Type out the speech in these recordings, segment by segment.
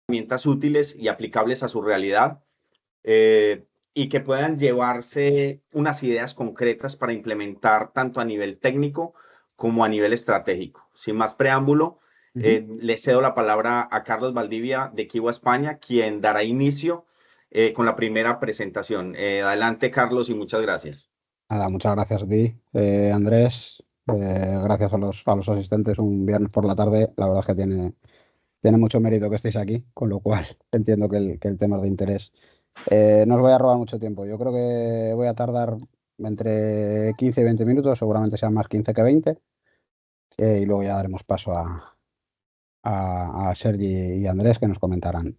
herramientas útiles y aplicables a su realidad, y que puedan llevarse unas ideas concretas para implementar tanto a nivel técnico como a nivel estratégico. Sin más preámbulo, le cedo la palabra a Carlos Valdivia de Kiwa España, quien dará inicio con la primera presentación. Adelante, Carlos, y muchas gracias. Nada, muchas gracias a ti, Andrés. Gracias a los asistentes un viernes por la tarde. La verdad es que tiene mucho mérito que estéis aquí, con lo cual entiendo que el tema es de interés. No os voy a robar mucho tiempo. Yo creo que voy a tardar entre 15 y 20 minutos, seguramente sean más 15 que 20, y luego ya daremos paso a Sergi y Andrés que nos comentarán.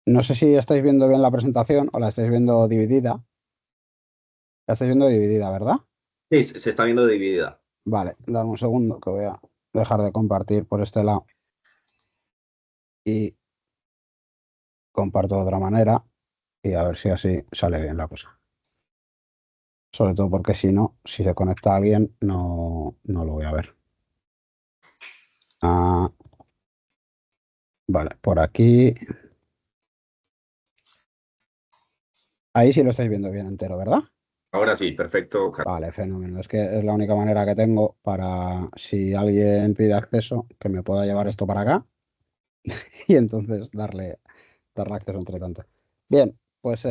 No sé si estáis viendo bien la presentación o la estáis viendo dividida. La estáis viendo dividida, ¿verdad? Sí, se está viendo dividida. Vale, dame un segundo que voy a dejar de compartir por este lado y comparto de otra manera y a ver si así sale bien la cosa. Sobre todo porque si no, si se conecta alguien, no lo voy a ver. Ah, vale, por aquí. Ahí sí lo estáis viendo bien entero, ¿verdad? Ahora sí, perfecto, Carlos. Vale, fenómeno. Es que es la única manera que tengo para, si alguien pide acceso, que me pueda llevar esto para acá y entonces darle acceso entre tanto. Bien, pues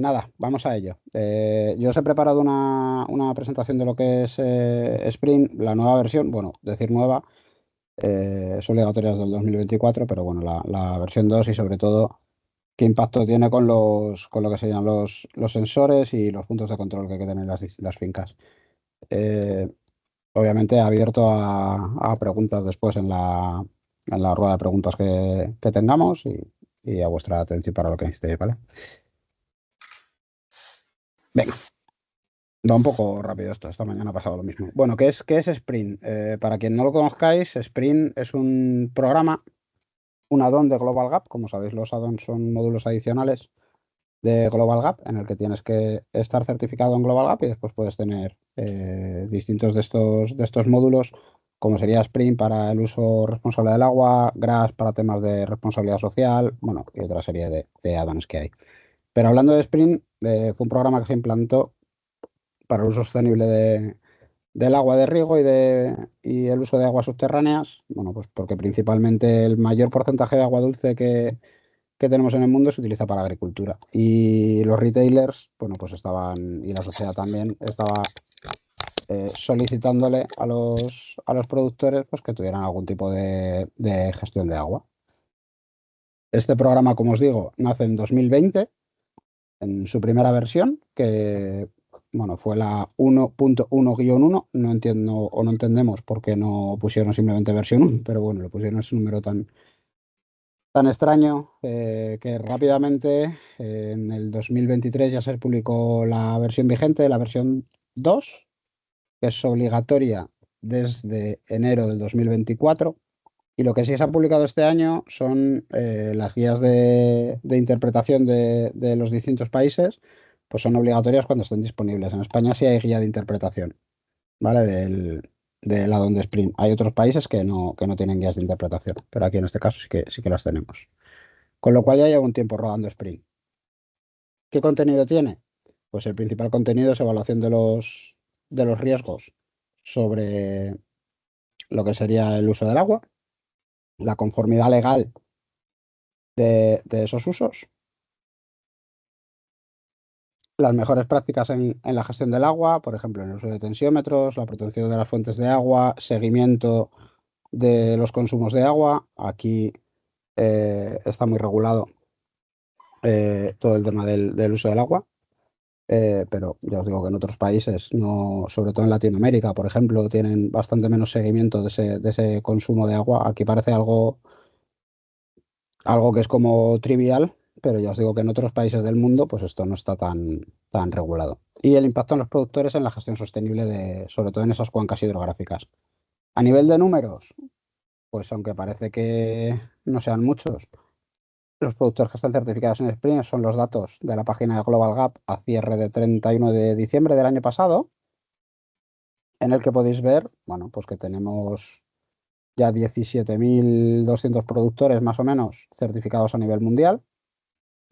nada, vamos a ello. Yo os he preparado una presentación de lo que es Sprint, la nueva versión, bueno, decir nueva, es obligatoria desde el 2024, pero bueno, la versión 2 y sobre todo qué impacto tiene con lo que serían los sensores y los puntos de control que hay que tener en las distintas fincas. Eh, Obviamente abierto a preguntas después en la rueda de preguntas que tengamos y a vuestra atención para lo que necesitéis, ¿vale? Venga, va un poco rápido esto, esta mañana ha pasado lo mismo. Bueno, qué es Sprint? Para quien no lo conozcáis, Sprint es un programa, un add-on de Global Gap. Como sabéis, los add-ons son módulos adicionales de Global Gap en el que tienes que estar certificado en Global Gap y después puedes tener distintos de estos módulos, como sería Sprint para el uso responsable del agua, GRASS para temas de responsabilidad social, bueno, y otra serie de add-ons que hay. Pero hablando de Sprint, fue un programa que se implantó para el uso sostenible del agua de riego y el uso de aguas subterráneas, bueno, pues porque principalmente el mayor porcentaje de agua dulce que tenemos en el mundo se utiliza para agricultura. Y los retailers, bueno, pues estaban, y la sociedad también, estaba solicitándole a los productores pues, que tuvieran algún tipo de gestión de agua. Este programa, como os digo, nace en 2020, en su primera versión, que bueno, fue la 1.1-1. No entiendo o no entendemos por qué no pusieron simplemente versión 1, pero bueno, le pusieron ese número tan extraño que rápidamente en el 2023 ya se publicó la versión vigente, la versión 2, que es obligatoria desde enero del 2024. Y lo que sí se ha publicado este año son las guías de interpretación de los distintos países, pues son obligatorias cuando estén disponibles. En España sí hay guía de interpretación, ¿vale? Del add-on de Sprint. Hay otros países que no tienen guías de interpretación, pero aquí en este caso sí que las tenemos. Con lo cual ya lleva un tiempo rodando Sprint. ¿Qué contenido tiene? Pues el principal contenido es evaluación de los riesgos sobre lo que sería el uso del agua, la conformidad legal de esos usos, las mejores prácticas en la gestión del agua, por ejemplo, en el uso de tensiómetros, la protección de las fuentes de agua, seguimiento de los consumos de agua. Aquí está muy regulado todo el tema del uso del agua. Pero ya os digo que en otros países, no, sobre todo en Latinoamérica, por ejemplo, tienen bastante menos seguimiento de ese consumo de agua. Aquí parece algo que es como trivial, pero ya os digo que en otros países del mundo, pues esto no está tan regulado. Y el impacto en los productores en la gestión sostenible sobre todo en esas cuencas hidrográficas. A nivel de números, pues aunque parece que no sean muchos, los productores que están certificados en Sprint son los datos de la página de Global Gap a cierre de 31 de diciembre del año pasado, en el que podéis ver, bueno, pues que tenemos ya 17.200 productores más o menos certificados a nivel mundial,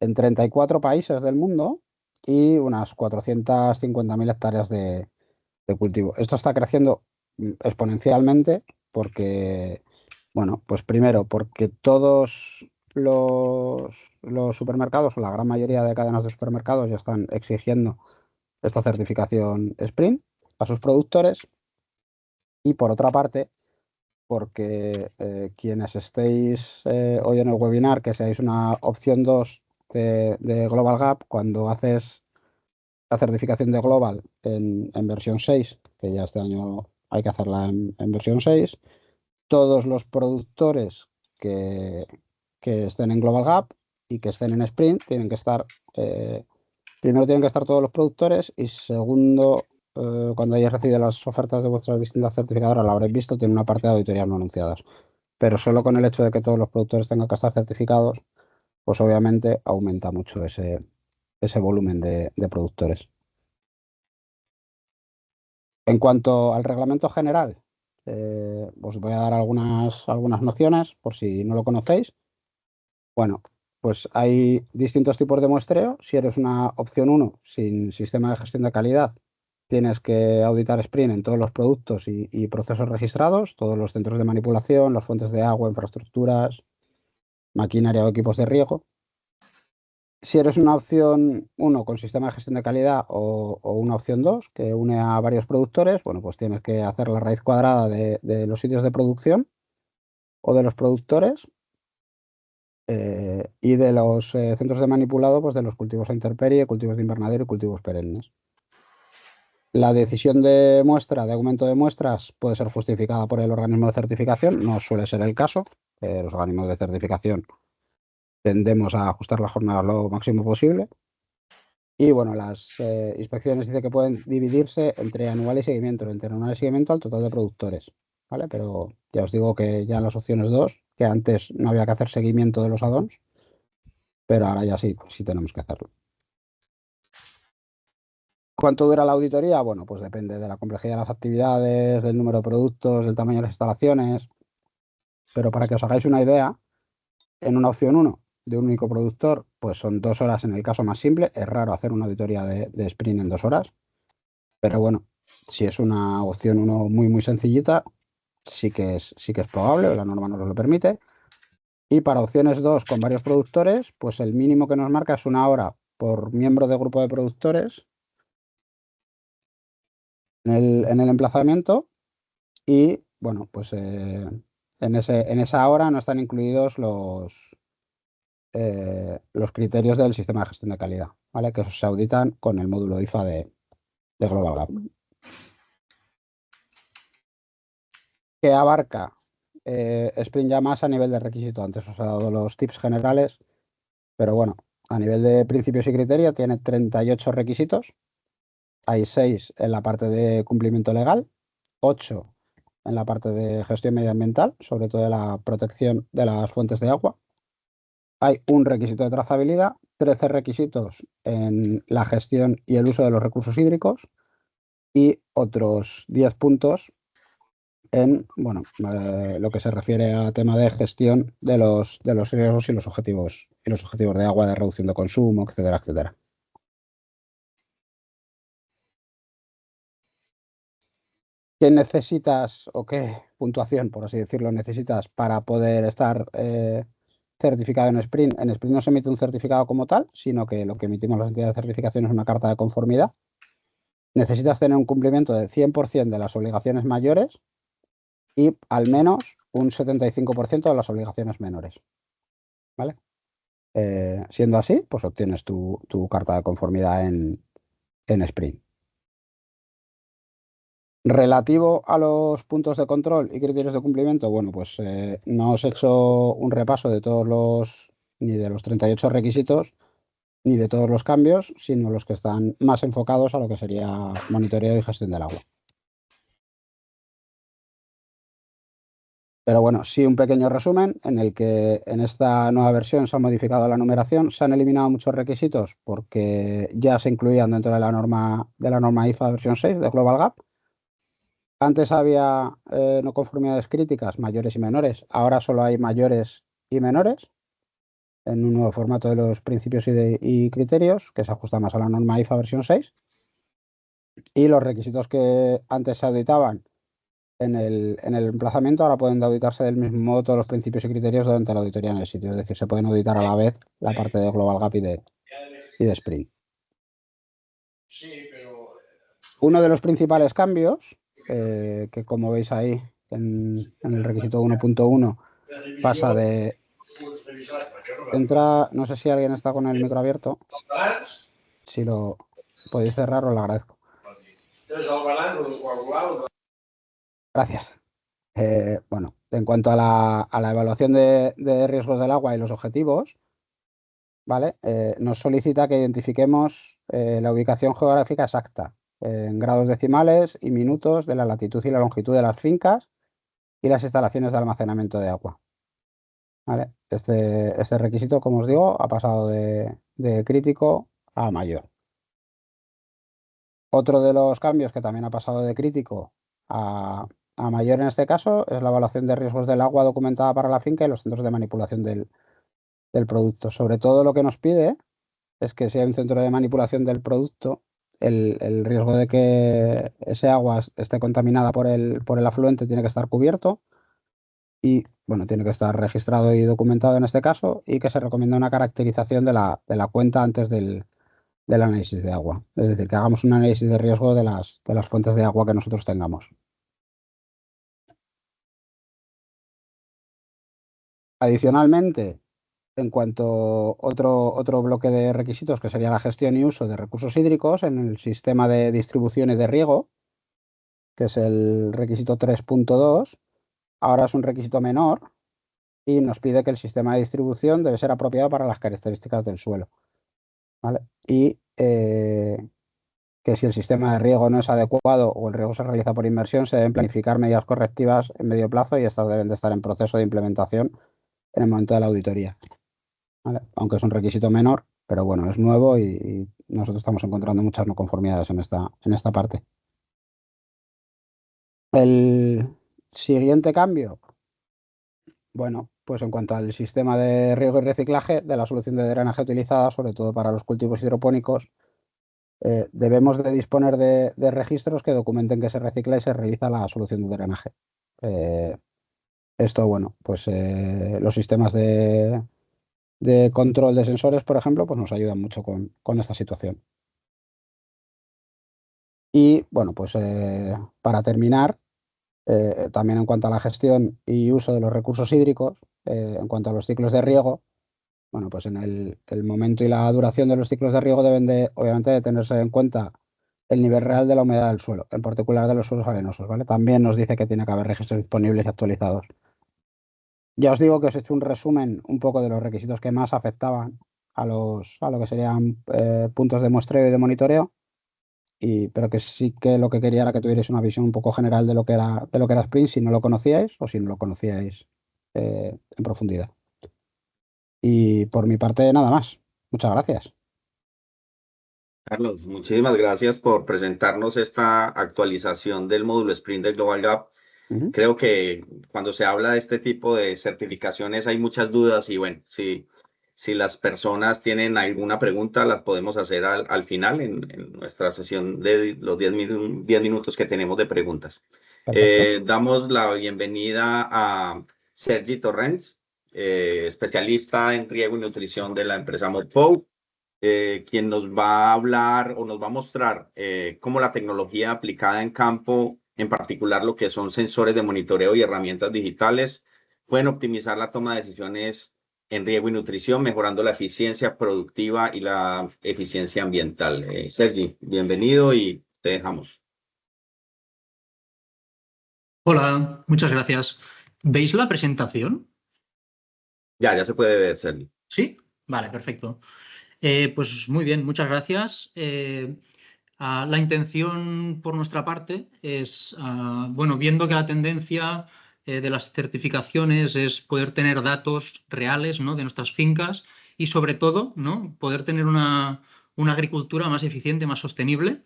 en 34 países del mundo y unas 450.000 hectáreas de cultivo. Esto está creciendo exponencialmente porque, bueno, pues primero porque todos los supermercados, o la gran mayoría de cadenas de supermercados, ya están exigiendo esta certificación Sprint a sus productores, y por otra parte porque quienes estéis hoy en el webinar, que seáis una opción 2 de Global Gap, cuando haces la certificación de Global en versión 6, que ya este año hay que hacerla en versión 6, todos los productores que, que estén en Global Gap y que estén en Sprint tienen que estar, primero tienen que estar todos los productores, y segundo, cuando hayáis recibido las ofertas de vuestras distintas certificadoras, la habréis visto, tiene una parte de auditorías no anunciadas. Pero solo con el hecho de que todos los productores tengan que estar certificados, pues obviamente aumenta mucho ese volumen de productores. En cuanto al reglamento general, os voy a dar algunas nociones por si no lo conocéis. Bueno, pues hay distintos tipos de muestreo. Si eres una opción 1 sin sistema de gestión de calidad, tienes que auditar Sprint en todos los productos y procesos registrados, todos los centros de manipulación, las fuentes de agua, infraestructuras, maquinaria o equipos de riego. Si eres una opción 1 con sistema de gestión de calidad o una opción 2 que une a varios productores, bueno, pues tienes que hacer la raíz cuadrada de los sitios de producción o de los productores, y de los centros de manipulado, pues de los cultivos a intemperie, cultivos de invernadero y cultivos perennes. La decisión de muestra, de aumento de muestras, puede ser justificada por el organismo de certificación, no suele ser el caso. Los organismos de certificación tendemos a ajustar la jornada lo máximo posible. Y bueno, las inspecciones dice que pueden dividirse entre anual y seguimiento, entre anual y seguimiento al total de productores, ¿vale? Pero ya os digo que ya en las opciones 2, que antes no había que hacer seguimiento de los add-ons, pero ahora ya sí tenemos que hacerlo. ¿Cuánto dura la auditoría? Bueno, pues depende de la complejidad de las actividades, del número de productos, del tamaño de las instalaciones, pero para que os hagáis una idea, en una opción 1 de un único productor, pues son 2 horas en el caso más simple. Es raro hacer una auditoría de Sprint en 2 horas. Pero bueno, si es una opción 1 muy sencillita, sí que es probable, la norma nos lo permite. Y para opciones 2 con varios productores, pues el mínimo que nos marca es 1 hora por miembro de grupo de productores en el emplazamiento. Y bueno, pues en esa hora no están incluidos los criterios del sistema de gestión de calidad, ¿vale? Que se auditan con el módulo IFA de Global Gap. Que abarca Sprint ya más a nivel de requisito. Antes os he dado los tips generales, pero bueno, a nivel de principios y criterios tiene 38 requisitos. Hay 6 en la parte de cumplimiento legal, 8 en la parte de gestión medioambiental, sobre todo de la protección de las fuentes de agua. Hay un requisito de trazabilidad, 13 requisitos en la gestión y el uso de los recursos hídricos y otros 10 puntos en lo que se refiere a tema de gestión de los riesgos y los objetivos de agua, de reducción de consumo, etcétera, etcétera. ¿Qué necesitas o qué puntuación, por así decirlo, necesitas para poder estar certificado en Sprint? En Sprint no se emite un certificado como tal, sino que lo que emitimos las entidades de certificación es una carta de conformidad. Necesitas tener un cumplimiento del 100% de las obligaciones mayores y al menos un 75% de las obligaciones menores, ¿vale? Siendo así, pues obtienes tu carta de conformidad en Sprint. Relativo a los puntos de control y criterios de cumplimiento, bueno, pues no os he hecho un repaso ni de los 38 requisitos, ni de todos los cambios, sino los que están más enfocados a lo que sería monitoreo y gestión del agua. Pero bueno, sí un pequeño resumen en el que en esta nueva versión se ha modificado la numeración, se han eliminado muchos requisitos porque ya se incluían dentro de la norma IFA versión 6 de Global Gap. Antes había no conformidades críticas mayores y menores, ahora solo hay mayores y menores en un nuevo formato de los principios y criterios que se ajusta más a la norma IFA versión 6. Y los requisitos que antes se auditaban en el emplazamiento ahora pueden auditarse del mismo modo todos los principios y criterios durante la auditoría en el sitio. Es decir, se pueden auditar a la vez la parte de Global Gap y de Sprint. Uno de los principales cambios, que como veis ahí en el requisito 1.1, pasa de... no sé si alguien está con el micro abierto. Si lo podéis cerrar, os lo agradezco. Gracias. Bueno, en cuanto a la evaluación de riesgos del agua y los objetivos, ¿vale? Nos solicita que identifiquemos la ubicación geográfica exacta en grados decimales y minutos de la latitud y la longitud de las fincas y las instalaciones de almacenamiento de agua. ¿Vale? Este requisito, como os digo, ha pasado de crítico a mayor. Otro de los cambios que también ha pasado de crítico a mayor en este caso es la evaluación de riesgos del agua documentada para la finca y los centros de manipulación del producto. Sobre todo lo que nos pide es que si hay un centro de manipulación del producto, el riesgo de que ese agua esté contaminada por el afluente tiene que estar cubierto y, bueno, tiene que estar registrado y documentado en este caso, y que se recomienda una caracterización de la cuenta antes del análisis de agua. Es decir, que hagamos un análisis de riesgo de las fuentes de agua que nosotros tengamos. Adicionalmente, en cuanto otro bloque de requisitos, que sería la gestión y uso de recursos hídricos en el sistema de distribución y de riego, que es el requisito 3.2, ahora es un requisito menor y nos pide que el sistema de distribución debe ser apropiado para las características del suelo, ¿vale? Y que si el sistema de riego no es adecuado o el riego se realiza por inmersión, se deben planificar medidas correctivas en medio plazo y estas deben de estar en proceso de implementación en el momento de la auditoría, ¿vale? Aunque es un requisito menor, pero bueno, es nuevo y nosotros estamos encontrando muchas no conformidades en esta parte. El siguiente cambio, bueno, pues en cuanto al sistema de riego y reciclaje de la solución de drenaje utilizada, sobre todo para los cultivos hidropónicos, debemos de disponer de registros que documenten que se recicla y se realiza la solución de drenaje. Esto, bueno, pues los sistemas de control de sensores, por ejemplo, pues nos ayudan mucho con esta situación. Y, bueno, pues para terminar, también en cuanto a la gestión y uso de los recursos hídricos, en cuanto a los ciclos de riego, bueno, pues en el momento y la duración de los ciclos de riego deben obviamente, de tenerse en cuenta el nivel real de la humedad del suelo, en particular de los suelos arenosos, ¿vale? También nos dice que tiene que haber registros disponibles y actualizados. Ya os digo que os he hecho un resumen un poco de los requisitos que más afectaban a lo que serían puntos de muestreo y de monitoreo, pero que sí que lo que quería era que tuvierais una visión un poco general de lo que era Sprint, si no lo conocíais o si no lo conocíais en profundidad. Y por mi parte, nada más. Muchas gracias. Carlos, muchísimas gracias por presentarnos esta actualización del módulo Sprint de Global Gap. Creo que cuando se habla de este tipo de certificaciones hay muchas dudas y, bueno, si las personas tienen alguna pregunta, las podemos hacer al final en nuestra sesión de los 10 minutos que tenemos de preguntas. Damos la bienvenida a Sergi Torrents, especialista en riego y nutrición de la empresa Modpo, quien nos va a hablar o nos va a mostrar cómo la tecnología aplicada en campo, en particular lo que son sensores de monitoreo y herramientas digitales, pueden optimizar la toma de decisiones en riego y nutrición, mejorando la eficiencia productiva y la eficiencia ambiental. Sergi, bienvenido y te dejamos. Hola, muchas gracias. ¿Veis la presentación? Ya se puede ver, Sergi. ¿Sí? Vale, perfecto. Pues muy bien, muchas gracias. La intención por nuestra parte es, bueno, viendo que la tendencia de las certificaciones es poder tener datos reales, ¿no?, de nuestras fincas y, sobre todo, ¿no?, poder tener una agricultura más eficiente, más sostenible.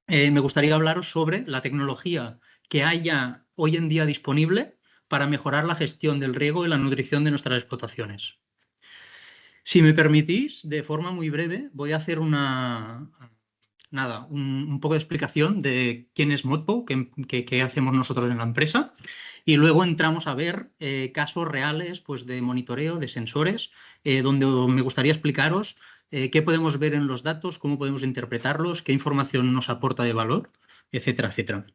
Me gustaría hablaros sobre la tecnología que haya hoy en día disponible para mejorar la gestión del riego y la nutrición de nuestras explotaciones. Si me permitís, de forma muy breve, voy a hacer un poco de explicación de quién es Modpo, qué hacemos nosotros en la empresa, y luego entramos a ver casos reales pues, de monitoreo, de sensores, donde me gustaría explicaros qué podemos ver en los datos, cómo podemos interpretarlos, qué información nos aporta de valor, etcétera, etcétera.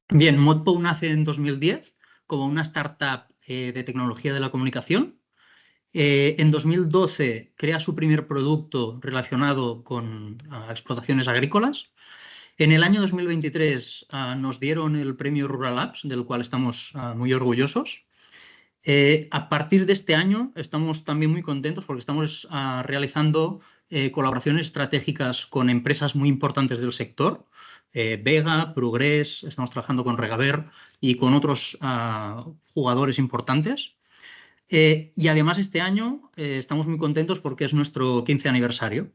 Bien, Modpo nace en 2010 como una startup de tecnología de la comunicación. En 2012 crea su primer producto relacionado con explotaciones agrícolas. En el año 2023 nos dieron el premio Rural Apps, del cual estamos muy orgullosos. A partir de este año estamos también muy contentos porque estamos realizando colaboraciones estratégicas con empresas muy importantes del sector. Vega, Progress, estamos trabajando con Regaver y con otros jugadores importantes. Y además este año estamos muy contentos porque es nuestro 15 aniversario.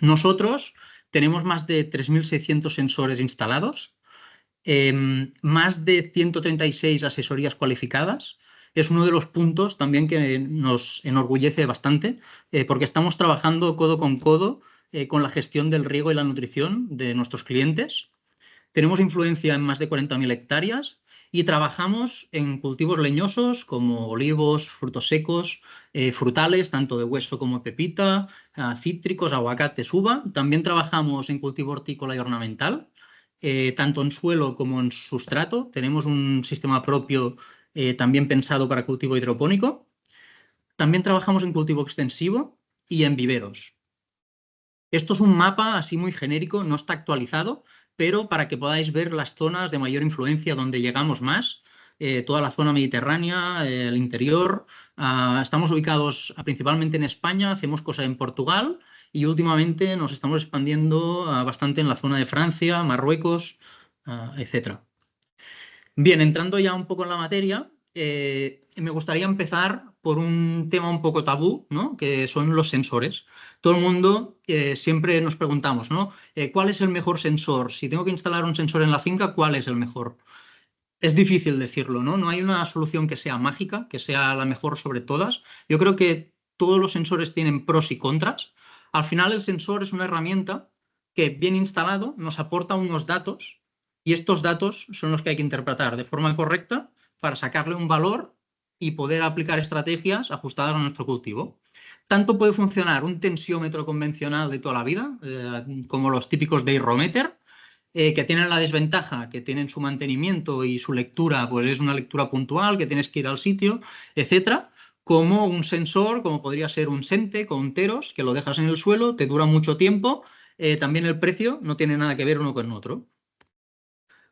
Nosotros tenemos más de 3.600 sensores instalados, más de 136 asesorías cualificadas. Es uno de los puntos también que nos enorgullece bastante porque estamos trabajando codo con codo con la gestión del riego y la nutrición de nuestros clientes. Tenemos influencia en más de 40.000 hectáreas y trabajamos en cultivos leñosos como olivos, frutos secos, frutales, tanto de hueso como pepita, cítricos, aguacates, uva. También trabajamos en cultivo hortícola y ornamental, tanto en suelo como en sustrato. Tenemos un sistema propio también pensado para cultivo hidropónico. También trabajamos en cultivo extensivo y en viveros. Esto es un mapa así muy genérico, no está actualizado, pero para que podáis ver las zonas de mayor influencia donde llegamos más, toda la zona mediterránea, el interior. Estamos ubicados principalmente en España, hacemos cosas en Portugal y últimamente nos estamos expandiendo bastante en la zona de Francia, Marruecos, etc. Bien, entrando ya un poco en la materia, me gustaría empezar por un tema un poco tabú, ¿no? Que son los sensores. Todo el mundo siempre nos preguntamos, ¿no? ¿Cuál es el mejor sensor? Si tengo que instalar un sensor en la finca, ¿cuál es el mejor? Es difícil decirlo, ¿no? No hay una solución que sea mágica, que sea la mejor sobre todas. Yo creo que todos los sensores tienen pros y contras. Al final, el sensor es una herramienta que, bien instalado, nos aporta unos datos y estos datos son los que hay que interpretar de forma correcta para sacarle un valor y poder aplicar estrategias ajustadas a nuestro cultivo. Tanto puede funcionar un tensiómetro convencional de toda la vida, como los típicos de Hydrometer, que tienen la desventaja que tienen su mantenimiento y su lectura, pues es una lectura puntual, que tienes que ir al sitio, etcétera, como un sensor, como podría ser un Sente con un Teros, que lo dejas en el suelo, te dura mucho tiempo, también el precio no tiene nada que ver uno con otro.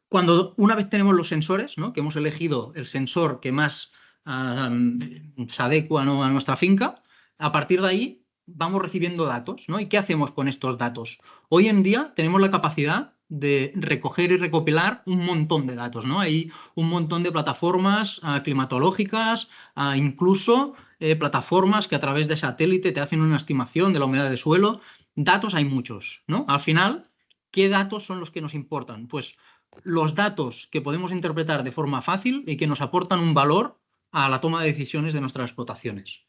Cuando una vez tenemos los sensores, ¿no? Que hemos elegido el sensor que más se adecua, ¿no? a nuestra finca, a partir de ahí vamos recibiendo datos, ¿no? ¿Y qué hacemos con estos datos? Hoy en día tenemos la capacidad de recoger y recopilar un montón de datos, ¿no? Hay un montón de plataformas climatológicas, incluso plataformas que a través de satélite te hacen una estimación de la humedad de suelo. Datos hay muchos, ¿no? Al final, ¿qué datos son los que nos importan? Pues los datos que podemos interpretar de forma fácil y que nos aportan un valor a la toma de decisiones de nuestras explotaciones.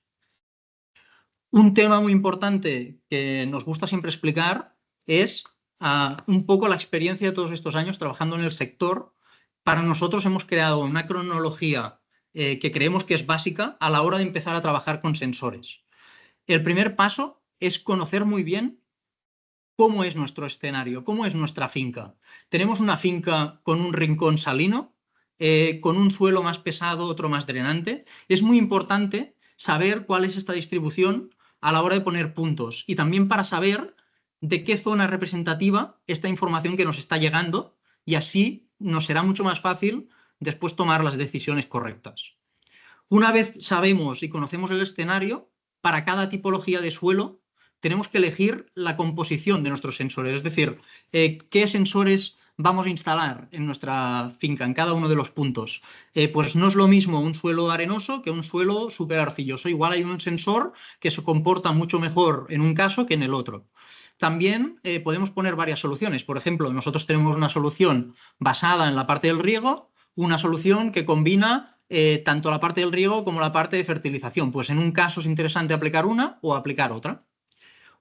Un tema muy importante que nos gusta siempre explicar es un poco la experiencia de todos estos años trabajando en el sector. Para nosotros hemos creado una cronología que creemos que es básica a la hora de empezar a trabajar con sensores. El primer paso es conocer muy bien cómo es nuestro escenario, cómo es nuestra finca. Tenemos una finca con un rincón salino, con un suelo más pesado, otro más drenante. Es muy importante saber cuál es esta distribución a la hora de poner puntos y también para saber de qué zona representativa esta información que nos está llegando y así nos será mucho más fácil después tomar las decisiones correctas. Una vez sabemos y conocemos el escenario, para cada tipología de suelo tenemos que elegir la composición de nuestros sensores, es decir, qué sensores vamos a instalar en nuestra finca, en cada uno de los puntos. Pues no es lo mismo un suelo arenoso que un suelo súper arcilloso. Igual hay un sensor que se comporta mucho mejor en un caso que en el otro. también podemos poner varias soluciones. Por ejemplo, nosotros tenemos una solución basada en la parte del riego, una solución que combina tanto la parte del riego como la parte de fertilización. Pues en un caso es interesante aplicar una o aplicar otra.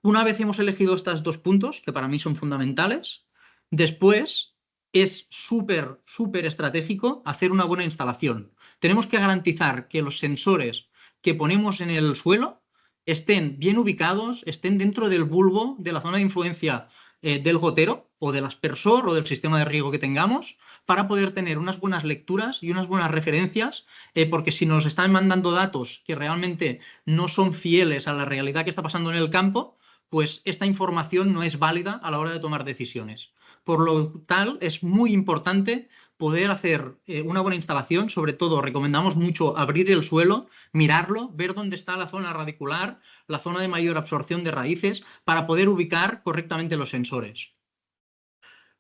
Una vez hemos elegido estos dos puntos, que para mí son fundamentales, después es súper, súper estratégico hacer una buena instalación. Tenemos que garantizar que los sensores que ponemos en el suelo estén bien ubicados, estén dentro del bulbo de la zona de influencia del gotero o del aspersor o del sistema de riego que tengamos, para poder tener unas buenas lecturas y unas buenas referencias, porque si nos están mandando datos que realmente no son fieles a la realidad que está pasando en el campo, pues esta información no es válida a la hora de tomar decisiones. Por lo tal, es muy importante poder hacer una buena instalación. Sobre todo, recomendamos mucho abrir el suelo, mirarlo, ver dónde está la zona radicular, la zona de mayor absorción de raíces, para poder ubicar correctamente los sensores.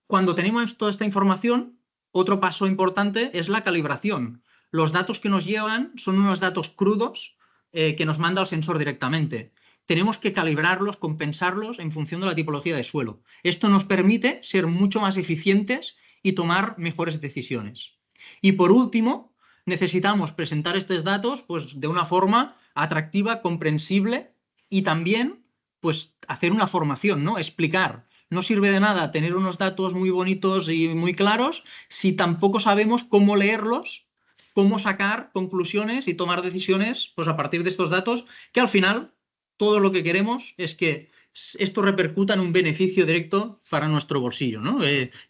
Cuando tenemos toda esta información, otro paso importante es la calibración. Los datos que nos llevan son unos datos crudos que nos manda el sensor directamente. Tenemos que calibrarlos, compensarlos en función de la tipología de suelo. Esto nos permite ser mucho más eficientes y tomar mejores decisiones. Y por último, necesitamos presentar estos datos pues, de una forma atractiva, comprensible, y también pues, hacer una formación, ¿no? Explicar. No sirve de nada tener unos datos muy bonitos y muy claros si tampoco sabemos cómo leerlos, cómo sacar conclusiones y tomar decisiones pues, a partir de estos datos, que al final todo lo que queremos es que esto repercuta en un beneficio directo para nuestro bolsillo, ¿no?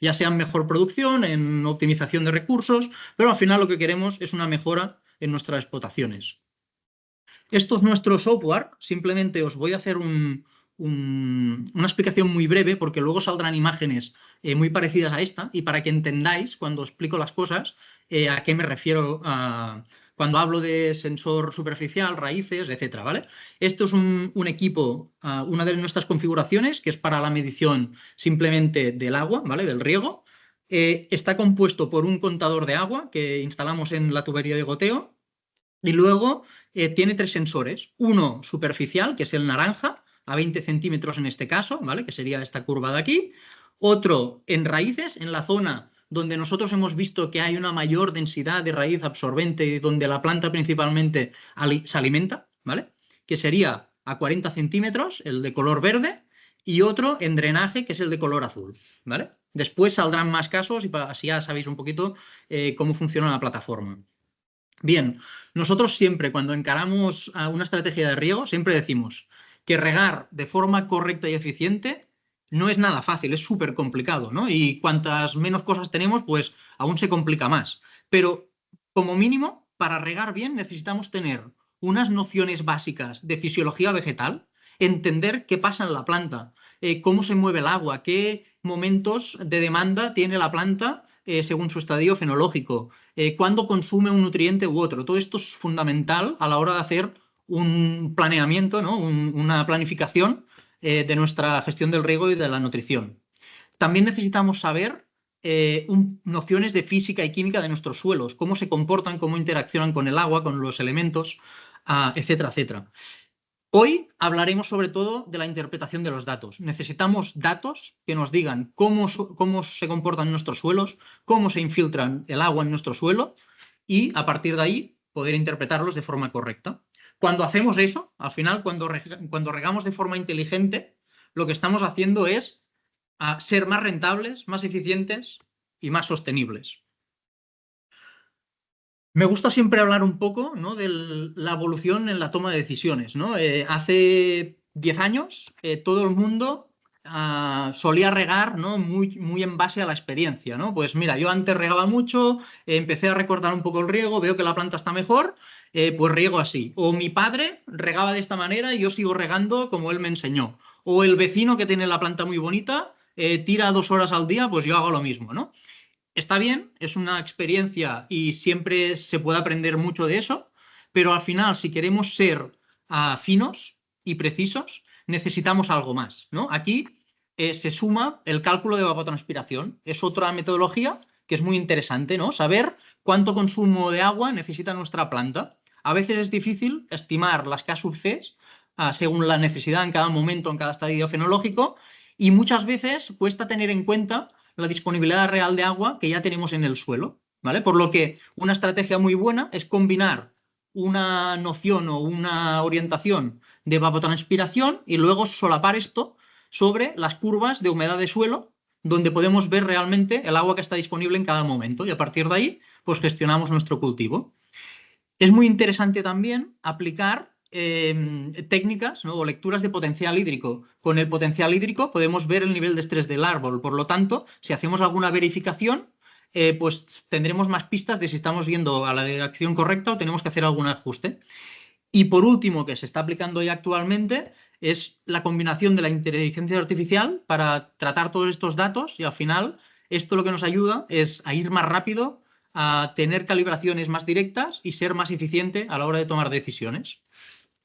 Ya sea en mejor producción, en optimización de recursos, pero al final lo que queremos es una mejora en nuestras explotaciones. Esto es nuestro software. Simplemente os voy a hacer una explicación muy breve, porque luego saldrán imágenes muy parecidas a esta, y para que entendáis cuando explico las cosas a qué me refiero cuando hablo de sensor superficial, raíces, etcétera, ¿vale? Esto es un equipo, una de nuestras configuraciones, que es para la medición simplemente del agua, ¿vale? Del riego. Está compuesto por un contador de agua que instalamos en la tubería de goteo, y luego tiene 3 sensores. Uno superficial, que es el naranja, a 20 centímetros en este caso, ¿vale? Que sería esta curva de aquí. Otro en raíces, en la zona donde nosotros hemos visto que hay una mayor densidad de raíz absorbente y donde la planta principalmente se alimenta, ¿vale? Que sería a 40 centímetros, el de color verde, y otro en drenaje, que es el de color azul, ¿vale? Después saldrán más casos y así ya sabéis un poquito cómo funciona la plataforma. Bien, nosotros siempre cuando encaramos una estrategia de riego, siempre decimos que regar de forma correcta y eficiente no es nada fácil, es súper complicado, ¿no? Y cuantas menos cosas tenemos, pues aún se complica más. Pero como mínimo, para regar bien necesitamos tener unas nociones básicas de fisiología vegetal, entender qué pasa en la planta, cómo se mueve el agua, qué momentos de demanda tiene la planta según su estadio fenológico, cuándo consume un nutriente u otro. Todo esto es fundamental a la hora de hacer un planeamiento, ¿no? Una planificación de nuestra gestión del riego y de la nutrición. También necesitamos saber nociones de física y química de nuestros suelos, cómo se comportan, cómo interaccionan con el agua, con los elementos, etcétera, etcétera. Hoy hablaremos sobre todo de la interpretación de los datos. Necesitamos datos que nos digan cómo se comportan nuestros suelos, cómo se infiltran el agua en nuestro suelo, y a partir de ahí poder interpretarlos de forma correcta. Cuando hacemos eso, al final, cuando regamos de forma inteligente, lo que estamos haciendo es ser más rentables, más eficientes y más sostenibles. Me gusta siempre hablar un poco, ¿no? De la evolución en la toma de decisiones, ¿no? Hace 10 años todo el mundo solía regar, ¿no? Muy en base a la experiencia, ¿no? Pues mira, yo antes regaba mucho, empecé a recortar un poco el riego, veo que la planta está mejor, pues riego así. O mi padre regaba de esta manera y yo sigo regando como él me enseñó. O el vecino que tiene la planta muy bonita tira 2 horas al día, pues yo hago lo mismo, ¿no? Está bien, es una experiencia y siempre se puede aprender mucho de eso, pero al final, si queremos ser finos y precisos, necesitamos algo más, ¿no? Aquí se suma el cálculo de evapotranspiración. Es otra metodología que es muy interesante, ¿no? Saber cuánto consumo de agua necesita nuestra planta. A veces es difícil estimar las K sub C según la necesidad en cada momento, en cada estadio fenológico, y muchas veces cuesta tener en cuenta la disponibilidad real de agua que ya tenemos en el suelo, ¿vale? Por lo que una estrategia muy buena es combinar una noción o una orientación de evapotranspiración y luego solapar esto sobre las curvas de humedad de suelo, donde podemos ver realmente el agua que está disponible en cada momento, y a partir de ahí pues gestionamos nuestro cultivo. Es muy interesante también aplicar técnicas, ¿no?, o lecturas de potencial hídrico. Con el potencial hídrico podemos ver el nivel de estrés del árbol. Por lo tanto, si hacemos alguna verificación, pues tendremos más pistas de si estamos yendo a la dirección correcta o tenemos que hacer algún ajuste. Y por último, que se está aplicando ya actualmente, es la combinación de la inteligencia artificial para tratar todos estos datos, y al final esto lo que nos ayuda es a ir más rápido, a tener calibraciones más directas y ser más eficiente a la hora de tomar decisiones.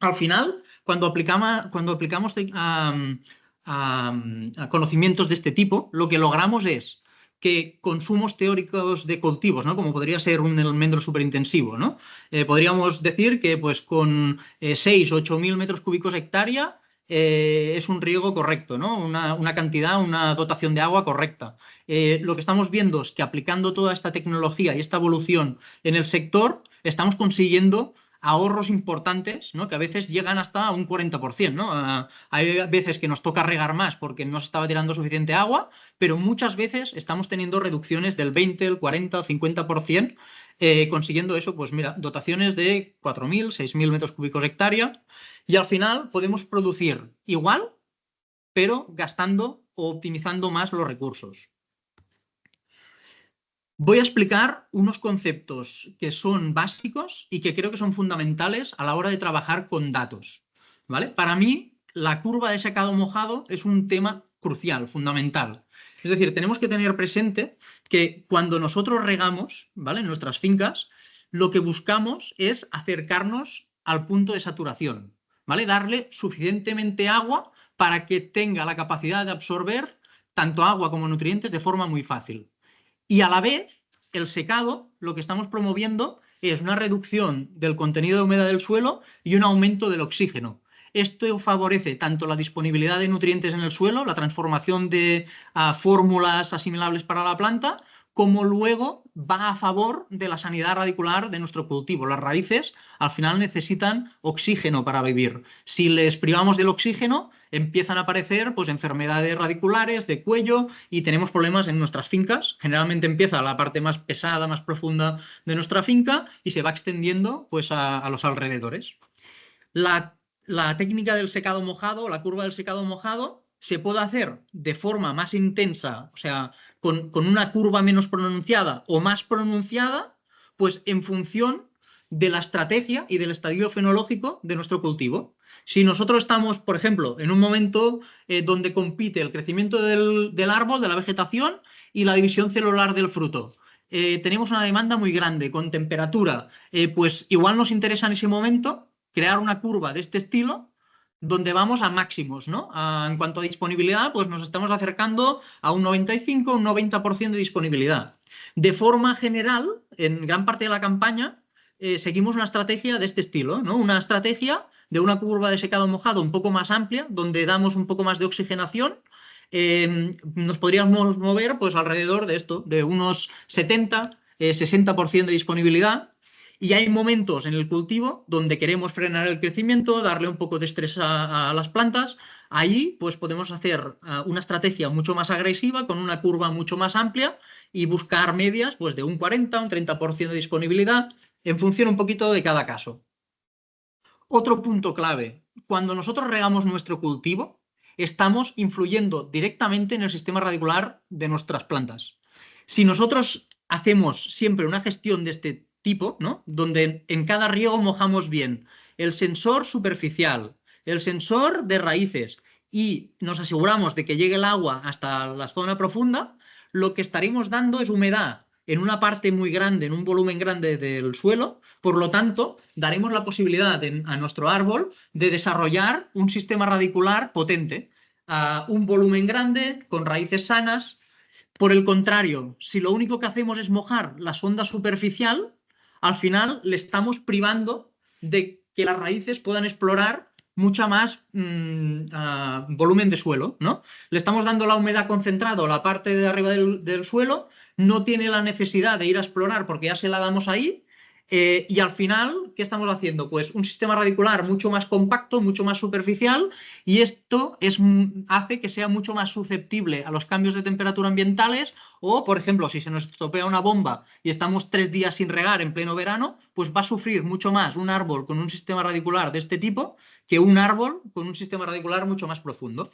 Al final, cuando aplicamos a conocimientos de este tipo, lo que logramos es que consumos teóricos de cultivos, ¿no?, como podría ser un almendro superintensivo, ¿no? Podríamos decir que pues, con 6 o 8.000 metros cúbicos hectárea es un riego correcto, ¿no? Una cantidad, una dotación de agua correcta. Lo que estamos viendo es que aplicando toda esta tecnología y esta evolución en el sector, estamos consiguiendo ahorros importantes, ¿no?, que a veces llegan hasta un 40%, ¿no? Hay veces que nos toca regar más porque no se estaba tirando suficiente agua, pero muchas veces estamos teniendo reducciones del 20, el 40 o 50%, consiguiendo eso, pues mira, dotaciones de 4.000, 6.000 metros cúbicos hectárea, y al final podemos producir igual, pero gastando o optimizando más los recursos. Voy a explicar unos conceptos que son básicos y que creo que son fundamentales a la hora de trabajar con datos, ¿vale? Para mí, la curva de secado mojado es un tema crucial, fundamental. Es decir, tenemos que tener presente que cuando nosotros regamos, ¿vale?, en nuestras fincas, lo que buscamos es acercarnos al punto de saturación, ¿vale? Darle suficientemente agua para que tenga la capacidad de absorber tanto agua como nutrientes de forma muy fácil. Y a la vez, el secado, lo que estamos promoviendo es una reducción del contenido de humedad del suelo y un aumento del oxígeno. Esto favorece tanto la disponibilidad de nutrientes en el suelo, la transformación de fórmulas asimilables para la planta, como luego va a favor de la sanidad radicular de nuestro cultivo. Las raíces al final necesitan oxígeno para vivir. Si les privamos del oxígeno, empiezan a aparecer pues, enfermedades radiculares de cuello y tenemos problemas en nuestras fincas. Generalmente empieza la parte más pesada, más profunda de nuestra finca y se va extendiendo pues, a los alrededores. La técnica del secado mojado, la curva del secado mojado, se puede hacer de forma más intensa, o sea, con una curva menos pronunciada o más pronunciada, pues en función de la estrategia y del estadio fenológico de nuestro cultivo. Si nosotros estamos, por ejemplo, en un momento donde compite el crecimiento del árbol, de la vegetación y la división celular del fruto, tenemos una demanda muy grande con temperatura, pues igual nos interesa en ese momento crear una curva de este estilo donde vamos a máximos, ¿no? En cuanto a disponibilidad, pues nos estamos acercando a un 95, un 90% de disponibilidad. De forma general, en gran parte de la campaña, seguimos una estrategia de este estilo, ¿no? Una estrategia de una curva de secado mojado un poco más amplia, donde damos un poco más de oxigenación. Nos podríamos mover pues alrededor de esto, de unos 70, 60% de disponibilidad. Y hay momentos en el cultivo donde queremos frenar el crecimiento, darle un poco de estrés a las plantas. Ahí pues podemos hacer una estrategia mucho más agresiva, con una curva mucho más amplia y buscar medias pues, de un 40, un 30% de disponibilidad, en función un poquito de cada caso. Otro punto clave, cuando nosotros regamos nuestro cultivo, estamos influyendo directamente en el sistema radicular de nuestras plantas. Si nosotros hacemos siempre una gestión de este tipo, ¿no?, donde en cada riego mojamos bien el sensor superficial, el sensor de raíces y nos aseguramos de que llegue el agua hasta la zona profunda, lo que estaremos dando es humedad en una parte muy grande, en un volumen grande del suelo. Por lo tanto, daremos la posibilidad a nuestro árbol de desarrollar un sistema radicular potente, un volumen grande, con raíces sanas. Por el contrario, si lo único que hacemos es mojar la sonda superficial, al final le estamos privando de que las raíces puedan explorar mucha más volumen de suelo, ¿no? Le estamos dando la humedad concentrada a la parte de arriba del suelo, no tiene la necesidad de ir a explorar porque ya se la damos ahí. Y al final, ¿qué estamos haciendo? Pues un sistema radicular mucho más compacto, mucho más superficial, y esto hace que sea mucho más susceptible a los cambios de temperatura ambientales o, por ejemplo, si se nos estropea una bomba y estamos 3 días sin regar en pleno verano, pues va a sufrir mucho más un árbol con un sistema radicular de este tipo que un árbol con un sistema radicular mucho más profundo.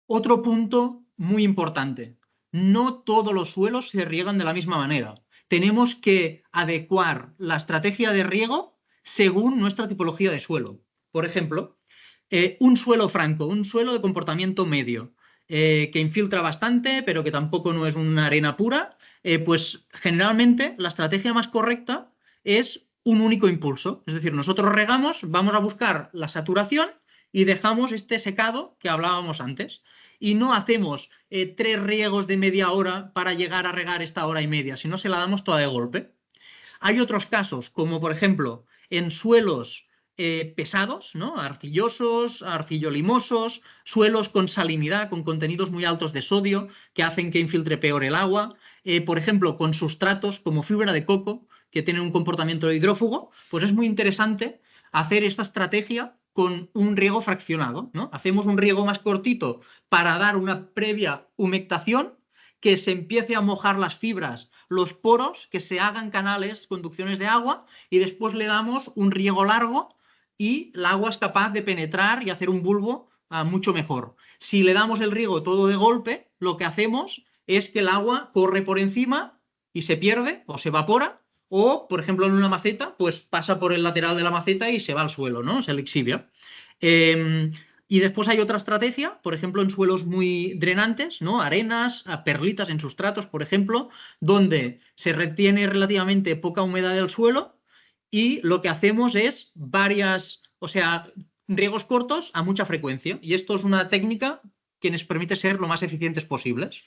Otro punto muy importante, no todos los suelos se riegan de la misma manera. Tenemos que adecuar la estrategia de riego según nuestra tipología de suelo. Por ejemplo, un suelo franco, un suelo de comportamiento medio, que infiltra bastante, pero que tampoco no es una arena pura, pues generalmente la estrategia más correcta es un único impulso. Es decir, nosotros regamos, vamos a buscar la saturación y dejamos este secado que hablábamos antes. Y no hacemos 3 riegos de media hora para llegar a regar esta hora y media, sino se la damos toda de golpe. Hay otros casos, como por ejemplo en suelos pesados, ¿no? Arcillosos, arcillolimosos, suelos con salinidad, con contenidos muy altos de sodio, que hacen que infiltre peor el agua. Por ejemplo, con sustratos como fibra de coco, que tienen un comportamiento hidrófugo, pues es muy interesante hacer esta estrategia con un riego fraccionado, ¿no? Hacemos un riego más cortito para dar una previa humectación, que se empiece a mojar las fibras, los poros, que se hagan canales, conducciones de agua, y después le damos un riego largo y el agua es capaz de penetrar y hacer un bulbo mucho mejor. Si le damos el riego todo de golpe, lo que hacemos es que el agua corre por encima y se pierde o se evapora, o, por ejemplo, en una maceta, pues pasa por el lateral de la maceta y se va al suelo, ¿no? Se lixivia. Y después hay otra estrategia, por ejemplo, en suelos muy drenantes, ¿no? Arenas, perlitas en sustratos, por ejemplo, donde se retiene relativamente poca humedad del suelo y lo que hacemos es riegos cortos a mucha frecuencia. Y esto es una técnica que nos permite ser lo más eficientes posibles.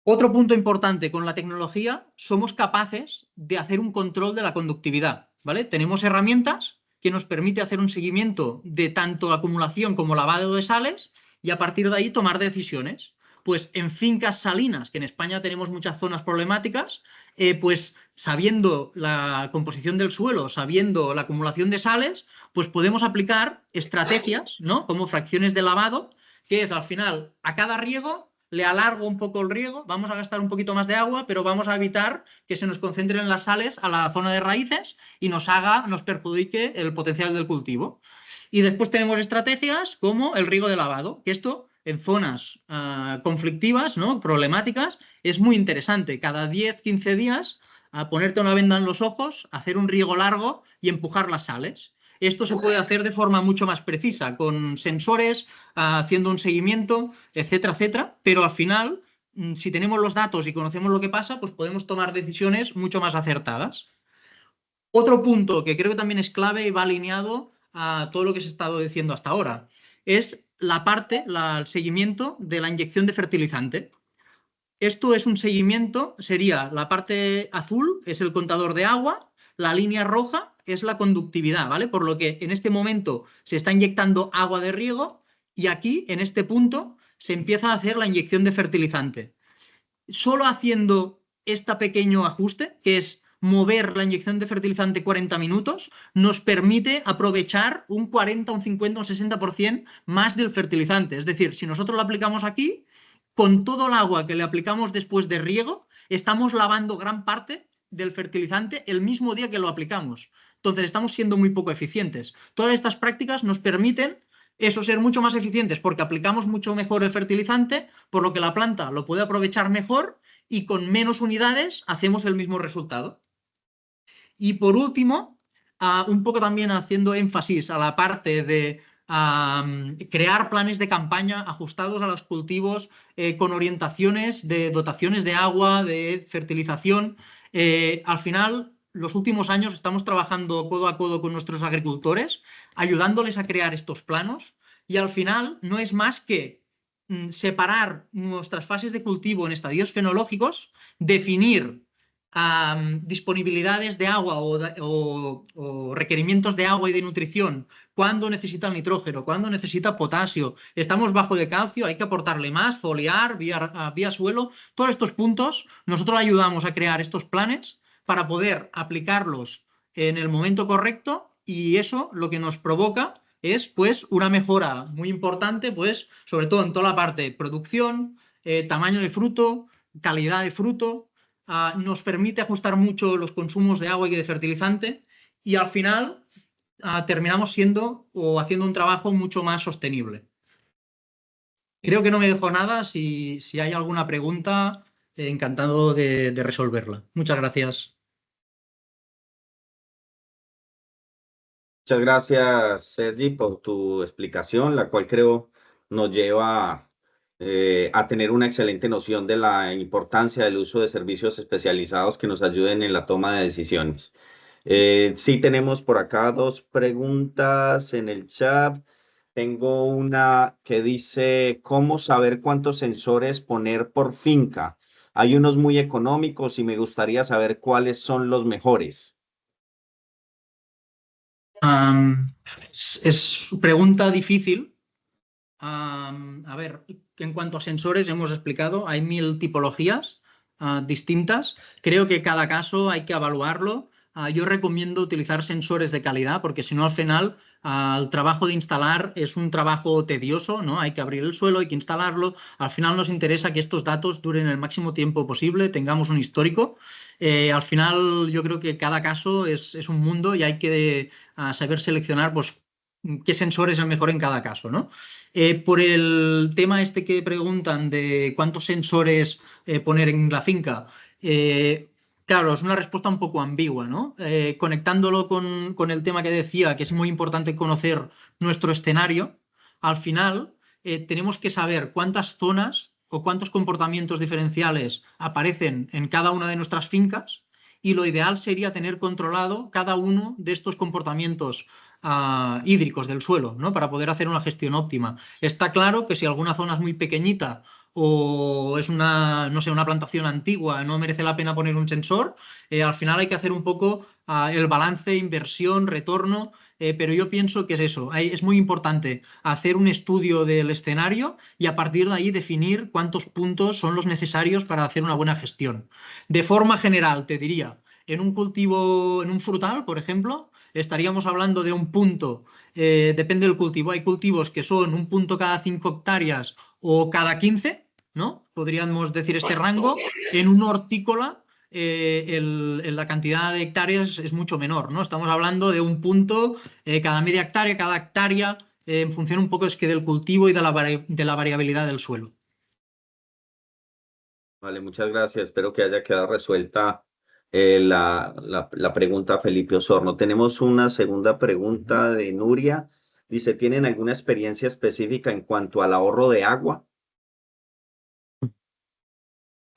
Otro punto importante con la tecnología, somos capaces de hacer un control de la conductividad, ¿vale? Tenemos herramientas que nos permite hacer un seguimiento de tanto acumulación como lavado de sales y a partir de ahí tomar decisiones. Pues en fincas salinas, que en España tenemos muchas zonas problemáticas, pues sabiendo la composición del suelo, sabiendo la acumulación de sales, pues podemos aplicar estrategias, ¿no? Como fracciones de lavado, que es al final a cada riego le alargo un poco el riego, vamos a gastar un poquito más de agua, pero vamos a evitar que se nos concentren las sales a la zona de raíces y nos perjudique el potencial del cultivo. Y después tenemos estrategias como el riego de lavado, que esto en zonas conflictivas, ¿no? Problemáticas, es muy interesante. Cada 10-15 días ponerte una venda en los ojos, hacer un riego largo y empujar las sales. Esto se puede hacer de forma mucho más precisa, con sensores, haciendo un seguimiento, etcétera, etcétera, pero al final, si tenemos los datos y conocemos lo que pasa, pues podemos tomar decisiones mucho más acertadas. Otro punto que creo que también es clave y va alineado a todo lo que se ha estado diciendo hasta ahora, es el seguimiento de la inyección de fertilizante. Esto es un seguimiento, sería la parte azul, es el contador de agua, la línea roja es la conductividad, ¿vale? Por lo que en este momento se está inyectando agua de riego y aquí, en este punto, se empieza a hacer la inyección de fertilizante. Solo haciendo este pequeño ajuste, que es mover la inyección de fertilizante 40 minutos, nos permite aprovechar un 40, un 50, un 60% más del fertilizante. Es decir, si nosotros lo aplicamos aquí, con todo el agua que le aplicamos después de riego, estamos lavando gran parte del fertilizante el mismo día que lo aplicamos. Entonces, estamos siendo muy poco eficientes. Todas estas prácticas nos permiten ser mucho más eficientes porque aplicamos mucho mejor el fertilizante, por lo que la planta lo puede aprovechar mejor y con menos unidades hacemos el mismo resultado. Y por último, un poco también haciendo énfasis a la parte de crear planes de campaña ajustados a los cultivos con orientaciones de dotaciones de agua, de fertilización. Al final, los últimos años estamos trabajando codo a codo con nuestros agricultores, ayudándoles a crear estos planos y al final no es más que separar nuestras fases de cultivo en estadios fenológicos, definir disponibilidades de agua o requerimientos de agua y de nutrición, cuándo necesita el nitrógeno, cuándo necesita potasio, estamos bajo de calcio, hay que aportarle más, foliar, vía suelo, todos estos puntos, nosotros ayudamos a crear estos planes para poder aplicarlos en el momento correcto y eso lo que nos provoca es pues una mejora muy importante, pues sobre todo en toda la parte de producción, tamaño de fruto, calidad de fruto. Nos permite ajustar mucho los consumos de agua y de fertilizante y al final terminamos siendo o haciendo un trabajo mucho más sostenible. Creo que no me dejo nada. Si hay alguna pregunta, encantado de resolverla. Muchas gracias. Muchas gracias, Sergi, por tu explicación, la cual creo nos lleva a tener una excelente noción de la importancia del uso de servicios especializados que nos ayuden en la toma de decisiones. Sí tenemos por acá 2 preguntas en el chat. Tengo una que dice, ¿cómo saber cuántos sensores poner por finca? Hay unos muy económicos y me gustaría saber cuáles son los mejores. Es pregunta difícil. A ver, en cuanto a sensores, hemos explicado, hay 1000 tipologías distintas. Creo que cada caso hay que evaluarlo. Yo recomiendo utilizar sensores de calidad porque si no, al final, el trabajo de instalar es un trabajo tedioso, ¿no? Hay que abrir el suelo, hay que instalarlo. Al final nos interesa que estos datos duren el máximo tiempo posible, tengamos un histórico. Al final, yo creo que cada caso es un mundo y hay que saber seleccionar, pues, qué sensor es el mejor en cada caso, ¿no? Por el tema este que preguntan de cuántos sensores poner en la finca, claro, es una respuesta un poco ambigua, ¿no? Conectándolo con el tema que decía, que es muy importante conocer nuestro escenario, al final tenemos que saber cuántas zonas o cuántos comportamientos diferenciales aparecen en cada una de nuestras fincas y lo ideal sería tener controlado cada uno de estos comportamientos hídricos del suelo, ¿no? Para poder hacer una gestión óptima. Está claro que si alguna zona es muy pequeñita o es una, no sé, una plantación antigua, no merece la pena poner un sensor, al final hay que hacer un poco el balance, inversión, retorno, pero yo pienso que es eso, es muy importante hacer un estudio del escenario y a partir de ahí definir cuántos puntos son los necesarios para hacer una buena gestión. De forma general, te diría, en un cultivo, en un frutal, por ejemplo, estaríamos hablando de un punto, depende del cultivo. Hay cultivos que son un punto cada 5 hectáreas o cada 15, ¿no? Podríamos decir este rango. En un hortícola, la cantidad de hectáreas es mucho menor, ¿no? Estamos hablando de un punto cada media hectárea, cada hectárea, en función un poco es que del cultivo y de la variabilidad del suelo. Vale, muchas gracias. Espero que haya quedado resuelta la pregunta Felipe Osorno. Tenemos una segunda pregunta de Nuria. Dice, ¿tienen alguna experiencia específica en cuanto al ahorro de agua?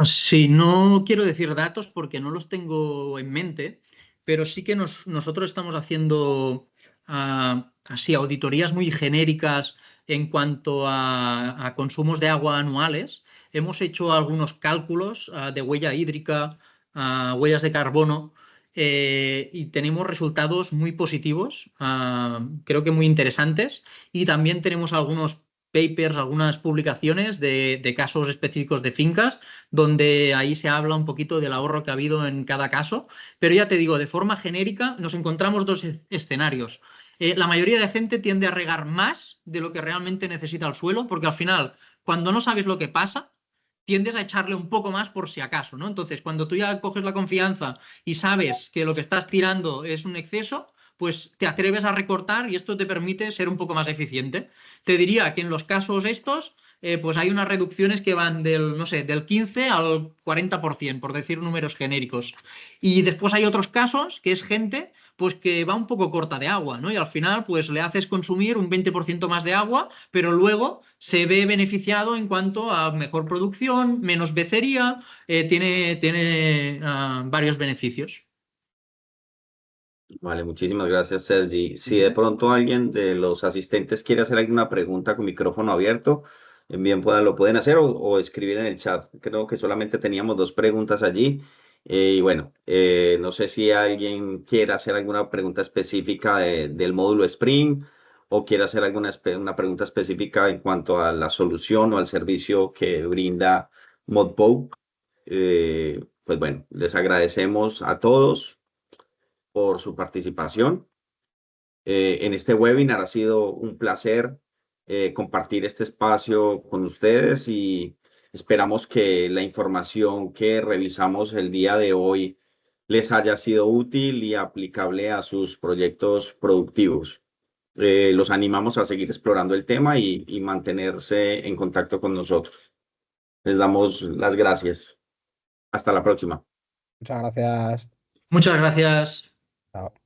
Sí, no quiero decir datos porque no los tengo en mente, pero sí que nosotros estamos haciendo así auditorías muy genéricas en cuanto a consumos de agua anuales. Hemos hecho algunos cálculos de huella hídrica, huellas de carbono, y tenemos resultados muy positivos, creo que muy interesantes, y también tenemos algunos papers, algunas publicaciones de casos específicos de fincas donde ahí se habla un poquito del ahorro que ha habido en cada caso, pero ya te digo, de forma genérica nos encontramos dos escenarios. La mayoría de gente tiende a regar más de lo que realmente necesita el suelo, porque al final, cuando no sabes lo que pasa, tiendes a echarle un poco más por si acaso, ¿no? Entonces, cuando tú ya coges la confianza y sabes que lo que estás tirando es un exceso, pues te atreves a recortar y esto te permite ser un poco más eficiente. Te diría que en los casos estos pues hay unas reducciones que van del, no sé, del 15 al 40%, por decir números genéricos. Y después hay otros casos que es gente pues que va un poco corta de agua, ¿no? Y al final pues le haces consumir un 20% más de agua, pero luego se ve beneficiado en cuanto a mejor producción, menos becería, tiene varios beneficios. Vale, muchísimas gracias, Sergi. Si de pronto alguien de los asistentes quiere hacer alguna pregunta con micrófono abierto, bien lo pueden hacer o escribir en el chat. Creo que solamente teníamos 2 preguntas allí Y bueno, no sé si alguien quiere hacer alguna pregunta específica del módulo Spring o quiere hacer una pregunta específica en cuanto a la solución o al servicio que brinda Modbow. Pues bueno, les agradecemos a todos por su participación. En este webinar ha sido un placer compartir este espacio con ustedes y esperamos que la información que revisamos el día de hoy les haya sido útil y aplicable a sus proyectos productivos. Los animamos a seguir explorando el tema y mantenerse en contacto con nosotros. Les damos las gracias. Hasta la próxima. Muchas gracias. Muchas gracias. Chao.